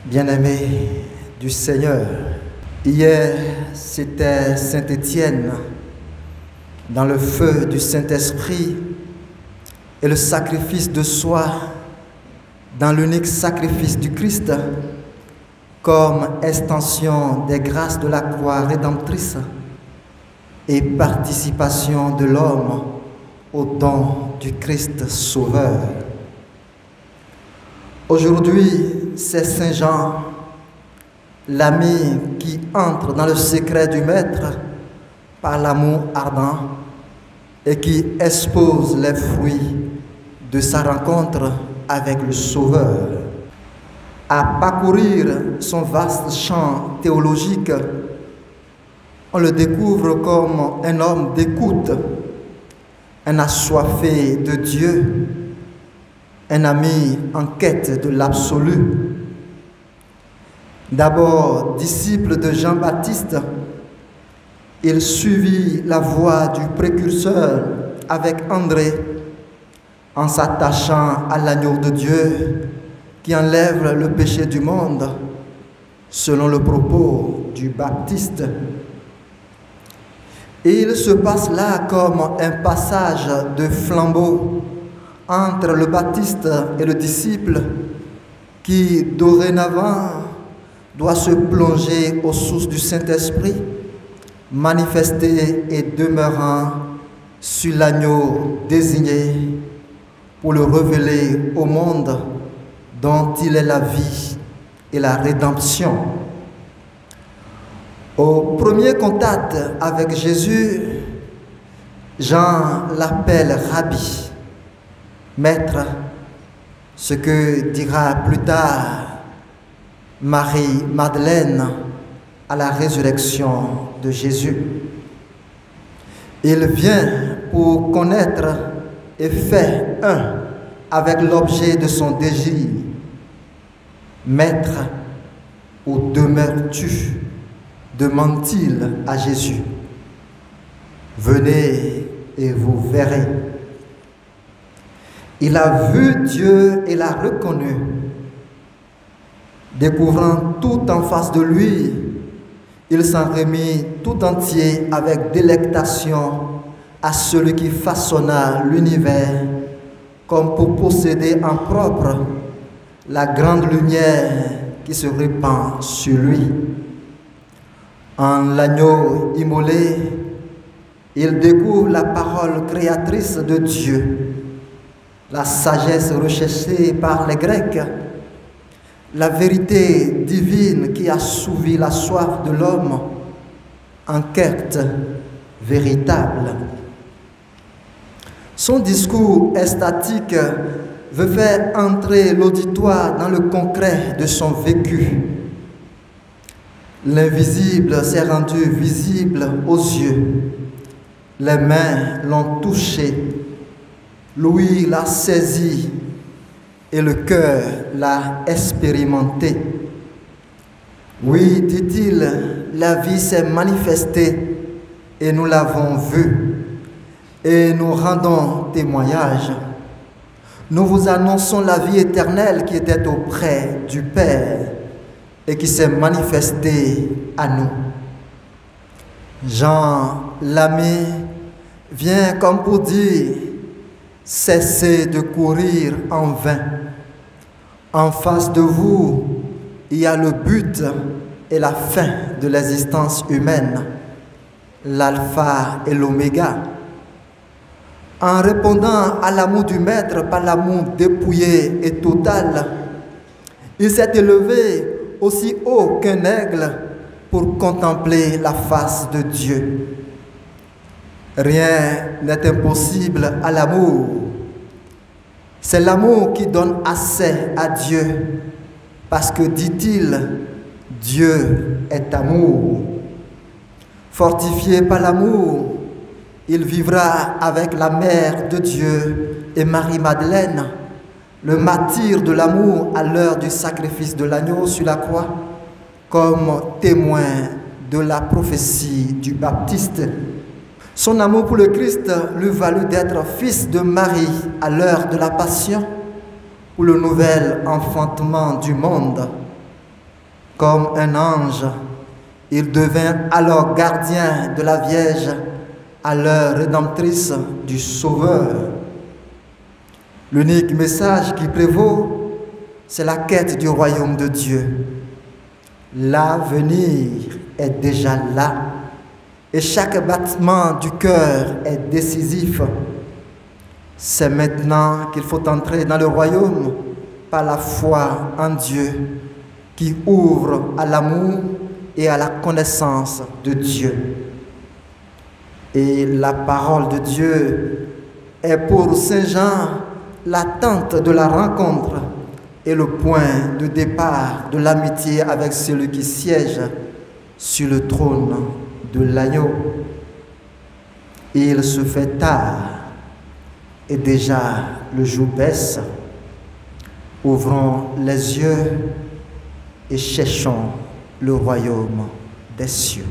Bien-aimés du Seigneur, hier c'était Saint-Étienne dans le feu du Saint-Esprit et le sacrifice de soi dans l'unique sacrifice du Christ comme extension des grâces de la croix rédemptrice et participation de l'homme au don du Christ Sauveur. Aujourd'hui, c'est Saint Jean, l'ami qui entre dans le secret du Maître par l'amour ardent et qui expose les fruits de sa rencontre avec le Sauveur. À parcourir son vaste champ théologique, on le découvre comme un homme d'écoute, un assoiffé de Dieu, un ami en quête de l'absolu. D'abord disciple de Jean-Baptiste, il suivit la voie du précurseur avec André en s'attachant à l'agneau de Dieu qui enlève le péché du monde, selon le propos du Baptiste. Et il se passe là comme un passage de flambeau entre le Baptiste et le disciple qui, dorénavant, doit se plonger aux sources du Saint-Esprit, manifesté et demeurant sur l'agneau désigné pour le révéler au monde dont il est la vie et la rédemption. Au premier contact avec Jésus, Jean l'appelle Rabbi, Maître, ce que dira plus tard Marie-Madeleine à la résurrection de Jésus. Il vient pour connaître et faire un avec l'objet de son désir. Maître, où demeures-tu? Demande-t-il à Jésus. Venez et vous verrez. Il a vu Dieu et l'a reconnu. Découvrant tout en face de lui, il s'en remit tout entier avec délectation à celui qui façonna l'univers comme pour posséder en propre la grande lumière qui se répand sur lui. En l'agneau immolé, il découvre la parole créatrice de Dieu, la sagesse recherchée par les Grecs, la vérité divine qui assouvit la soif de l'homme en quête véritable. Son discours extatique veut faire entrer l'auditoire dans le concret de son vécu. L'invisible s'est rendu visible aux yeux. Les mains l'ont touché. L'ouïe l'a saisi et le cœur l'a expérimenté. Oui, dit-il, la vie s'est manifestée et nous l'avons vue et nous rendons témoignage. Nous vous annonçons la vie éternelle qui était auprès du Père et qui s'est manifestée à nous. Jean, l'ami, vient comme pour dire: cessez de courir en vain. En face de vous, il y a le but et la fin de l'existence humaine, l'alpha et l'oméga. En répondant à l'amour du Maître par l'amour dépouillé et total, il s'est élevé aussi haut qu'un aigle pour contempler la face de Dieu. Rien n'est impossible à l'amour. C'est l'amour qui donne accès à Dieu, parce que, dit-il, Dieu est amour. Fortifié par l'amour, il vivra avec la Mère de Dieu et Marie-Madeleine, le martyr de l'amour à l'heure du sacrifice de l'agneau sur la croix, comme témoin de la prophétie du Baptiste. Son amour pour le Christ lui valut d'être fils de Marie à l'heure de la Passion, pour le nouvel enfantement du monde. Comme un ange, il devint alors gardien de la Vierge à l'heure rédemptrice du Sauveur. L'unique message qui prévaut, c'est la quête du royaume de Dieu. L'avenir est déjà là et chaque battement du cœur est décisif. C'est maintenant qu'il faut entrer dans le royaume par la foi en Dieu qui ouvre à l'amour et à la connaissance de Dieu. Et la parole de Dieu est pour Saint Jean l'attente de la rencontre et le point de départ de l'amitié avec celui qui siège sur le trône de l'agneau. Il se fait tard et déjà le jour baisse. Ouvrons les yeux et cherchons le royaume des cieux.